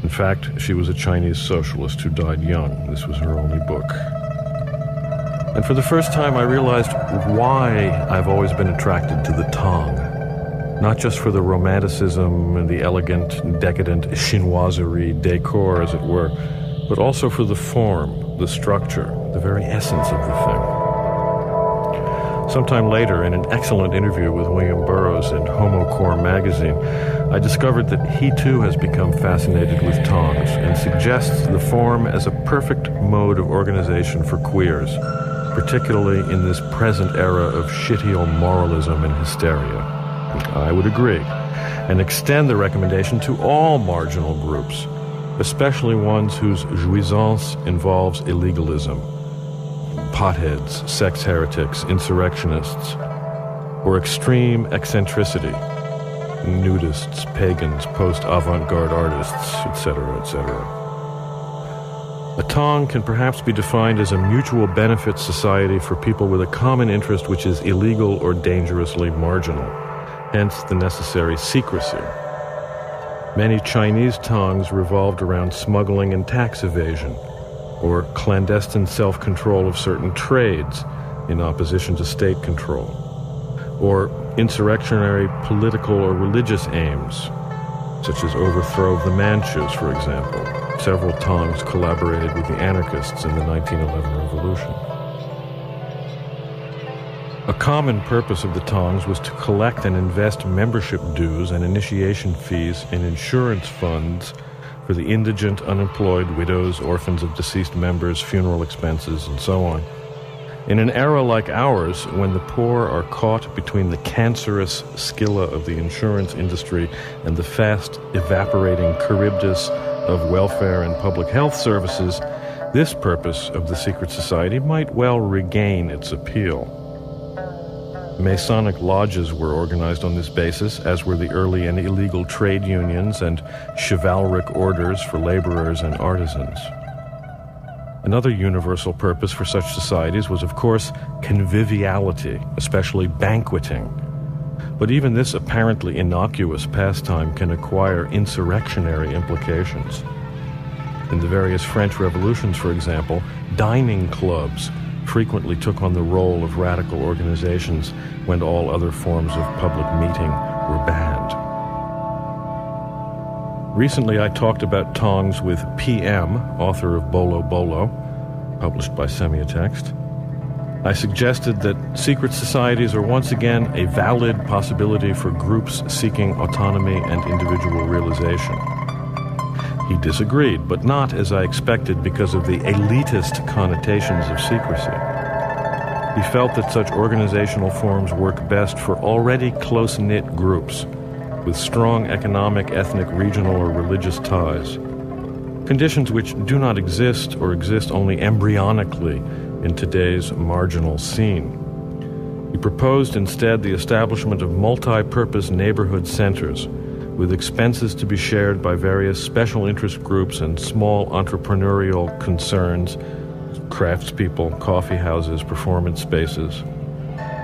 In fact, she was a Chinese socialist who died young. This was her only book. And for the first time, I realized why I've always been attracted to the tong. Not just for the romanticism and the elegant and decadent chinoiserie decor, as it were, but also for the form, the structure, the very essence of the thing. Sometime later, in an excellent interview with William Burroughs in Homocore magazine, I discovered that he too has become fascinated with tongs and suggests the form as a perfect mode of organization for queers, particularly in this present era of shitty moralism and hysteria. I would agree, and extend the recommendation to all marginal groups, especially ones whose jouissance involves illegalism. Potheads, sex heretics, insurrectionists, or extreme eccentricity, nudists, pagans, post-avant-garde artists, etc., etc. A tong can perhaps be defined as a mutual benefit society for people with a common interest which is illegal or dangerously marginal, hence the necessary secrecy. Many Chinese tongs revolved around smuggling and tax evasion, or clandestine self-control of certain trades in opposition to state control, or insurrectionary political or religious aims, such as overthrow of the Manchus, for example. Several tongs collaborated with the anarchists in the 1911 revolution. A common purpose of the tongs was to collect and invest membership dues and initiation fees in insurance funds for the indigent, unemployed, widows, orphans of deceased members, funeral expenses, and so on. In an era like ours, when the poor are caught between the cancerous scylla of the insurance industry and the fast evaporating Charybdis of welfare and public health services, this purpose of the secret society might well regain its appeal. Masonic lodges were organized on this basis, as were the early and illegal trade unions and chivalric orders for laborers and artisans. Another universal purpose for such societies was, of course, conviviality, especially banqueting. But even this apparently innocuous pastime can acquire insurrectionary implications. In the various French revolutions, for example, dining clubs frequently took on the role of radical organizations when all other forms of public meeting were banned. Recently, I talked about tongs with PM, author of Bolo Bolo, published by Semiotext. I suggested that secret societies are once again a valid possibility for groups seeking autonomy and individual realization. He disagreed, but not as I expected because of the elitist connotations of secrecy. He felt that such organizational forms work best for already close-knit groups with strong economic, ethnic, regional, or religious ties, conditions which do not exist or exist only embryonically in today's marginal scene. He proposed instead the establishment of multi-purpose neighborhood centers with expenses to be shared by various special interest groups and small entrepreneurial concerns, craftspeople, coffee houses, performance spaces.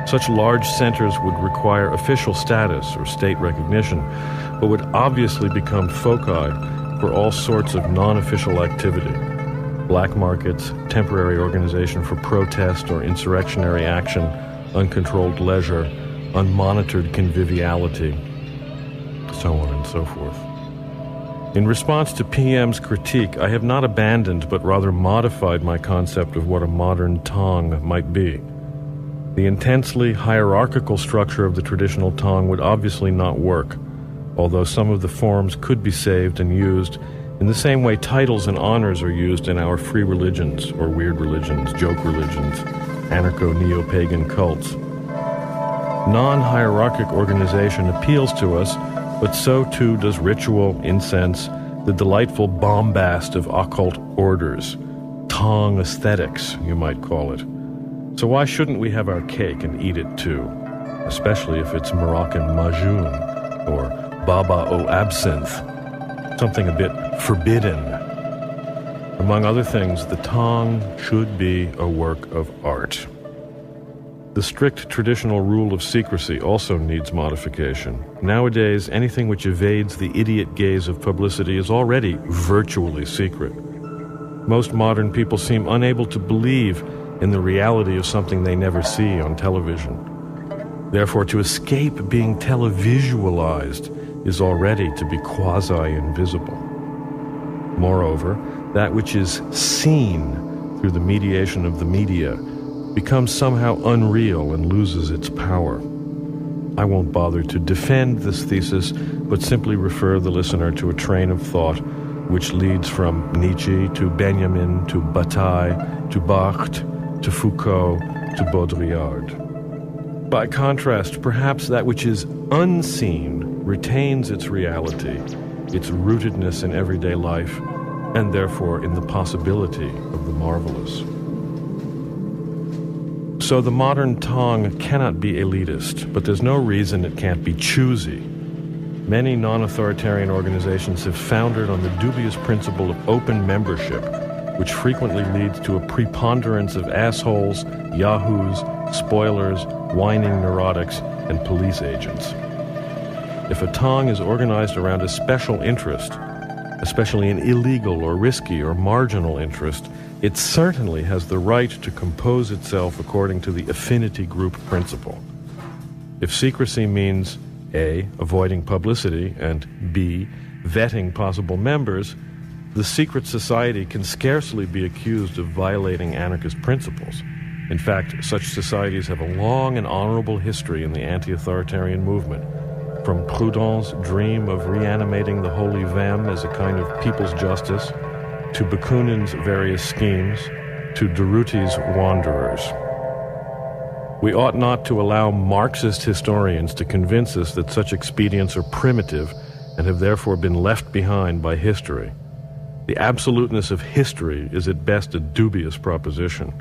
Such large centers would require official status or state recognition, but would obviously become foci for all sorts of non-official activity. Black markets, temporary organization for protest or insurrectionary action, uncontrolled leisure, unmonitored conviviality, so on and so forth. In response to PM's critique, I have not abandoned but rather modified my concept of what a modern tong might be. The intensely hierarchical structure of the traditional tong would obviously not work, although some of the forms could be saved and used in the same way titles and honors are used in our free religions or weird religions, joke religions, anarcho-neo-pagan cults. Non-hierarchic organization appeals to us, but so too does ritual, incense, the delightful bombast of occult orders, tong aesthetics, you might call it. So why shouldn't we have our cake and eat it too, especially if it's Moroccan majoun or baba au absinthe, something a bit forbidden. Among other things, the tong should be a work of art. The strict traditional rule of secrecy also needs modification. Nowadays, anything which evades the idiot gaze of publicity is already virtually secret. Most modern people seem unable to believe in the reality of something they never see on television. Therefore, to escape being televisualized is already to be quasi-invisible. Moreover, that which is seen through the mediation of the media becomes somehow unreal and loses its power. I won't bother to defend this thesis, but simply refer the listener to a train of thought which leads from Nietzsche to Benjamin to Bataille to Barthes to Foucault to Baudrillard. By contrast, perhaps that which is unseen retains its reality, its rootedness in everyday life, and therefore in the possibility of the marvelous. So the modern tong cannot be elitist, but there's no reason it can't be choosy. Many non-authoritarian organizations have foundered on the dubious principle of open membership, which frequently leads to a preponderance of assholes, yahoos, spoilers, whining neurotics, and police agents. If a tong is organized around a special interest, especially an illegal or risky or marginal interest, it certainly has the right to compose itself according to the affinity group principle. If secrecy means A, avoiding publicity, and B, vetting possible members, the secret society can scarcely be accused of violating anarchist principles. In fact, such societies have a long and honorable history in the anti-authoritarian movement, from Proudhon's dream of reanimating the holy vem as a kind of people's justice, to Bakunin's various schemes, to Durruti's wanderers. We ought not to allow Marxist historians to convince us that such expedients are primitive and have therefore been left behind by history. The absoluteness of history is at best a dubious proposition.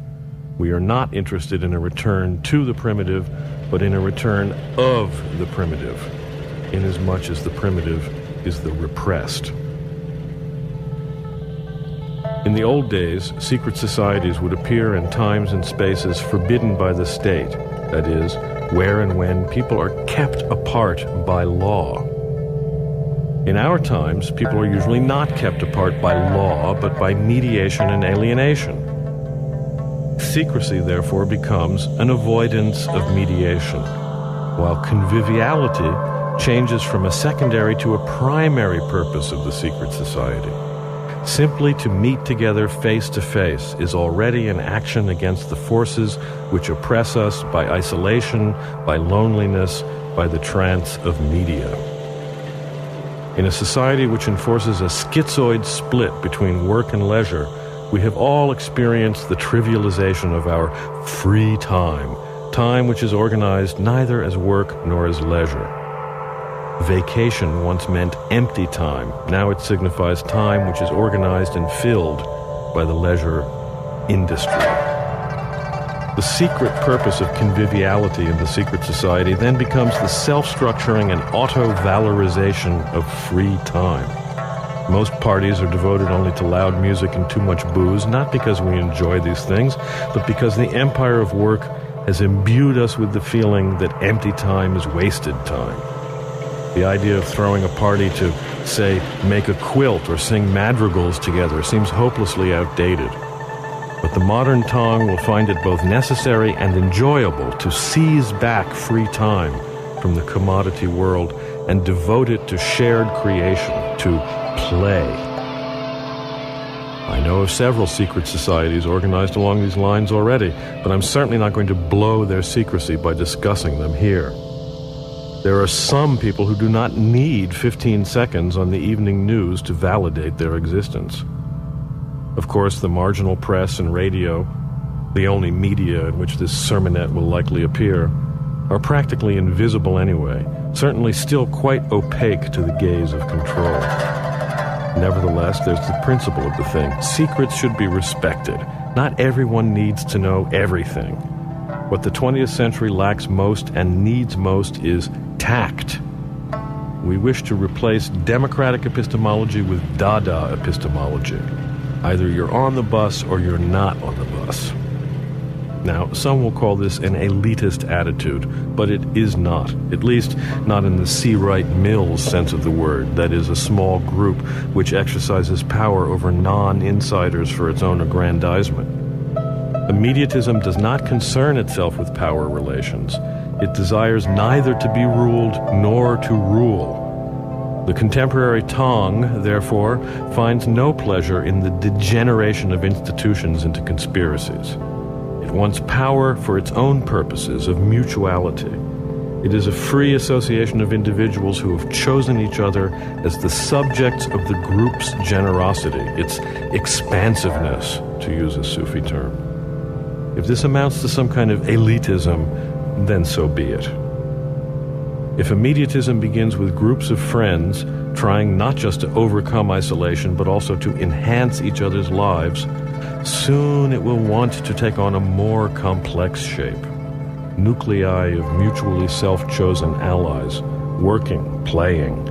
We are not interested in a return to the primitive, but in a return of the primitive, inasmuch as the primitive is the repressed. In the old days, secret societies would appear in times and spaces forbidden by the state, that is, where and when people are kept apart by law. In our times, people are usually not kept apart by law, but by mediation and alienation. Secrecy, therefore, becomes an avoidance of mediation, while conviviality changes from a secondary to a primary purpose of the secret society. Simply to meet together face to face is already an action against the forces which oppress us by isolation, by loneliness, by the trance of media. In a society which enforces a schizoid split between work and leisure, we have all experienced the trivialization of our free time, time which is organized neither as work nor as leisure. Vacation once meant empty time. Now it signifies time which is organized and filled by the leisure industry. The secret purpose of conviviality in the secret society then becomes the self-structuring and auto-valorization of free time. Most parties are devoted only to loud music and too much booze, not because we enjoy these things, but because the empire of work has imbued us with the feeling that empty time is wasted time. The idea of throwing a party to, say, make a quilt or sing madrigals together seems hopelessly outdated. But the modern tongue will find it both necessary and enjoyable to seize back free time from the commodity world and devote it to shared creation, to play. I know of several secret societies organized along these lines already, but I'm certainly not going to blow their secrecy by discussing them here. There are some people who do not need 15 seconds on the evening news to validate their existence. Of course, the marginal press and radio, the only media in which this sermonette will likely appear, are practically invisible anyway, certainly still quite opaque to the gaze of control. Nevertheless, there's the principle of the thing. Secrets should be respected. Not everyone needs to know everything. What the 20th century lacks most and needs most is tact. We wish to replace democratic epistemology with Dada epistemology. Either you're on the bus or you're not on the bus. Now, some will call this an elitist attitude, but it is not, at least not in the C. Wright Mills sense of the word, that is, a small group which exercises power over non-insiders for its own aggrandizement. Immediatism does not concern itself with power relations. It desires neither to be ruled nor to rule. The contemporary Tong, therefore, finds no pleasure in the degeneration of institutions into conspiracies. It wants power for its own purposes of mutuality. It is a free association of individuals who have chosen each other as the subjects of the group's generosity, its expansiveness, to use a Sufi term. If this amounts to some kind of elitism, then so be it. If immediatism begins with groups of friends trying not just to overcome isolation but also to enhance each other's lives, soon it will want to take on a more complex shape. Nuclei of mutually self-chosen allies, working, playing,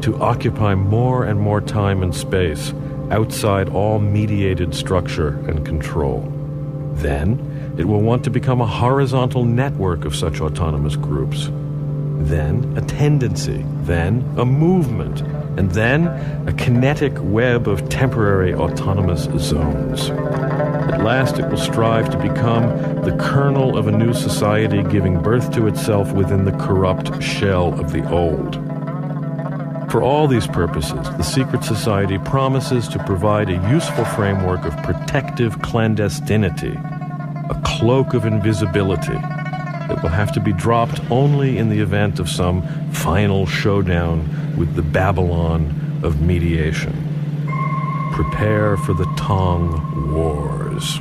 to occupy more and more time and space outside all mediated structure and control. Then, it will want to become a horizontal network of such autonomous groups. Then, a tendency. Then, a movement. And then, a kinetic web of temporary autonomous zones. At last, it will strive to become the kernel of a new society giving birth to itself within the corrupt shell of the old. For all these purposes, the secret society promises to provide a useful framework of protective clandestinity, a cloak of invisibility that will have to be dropped only in the event of some final showdown with the Babylon of mediation. Prepare for the Tong Wars.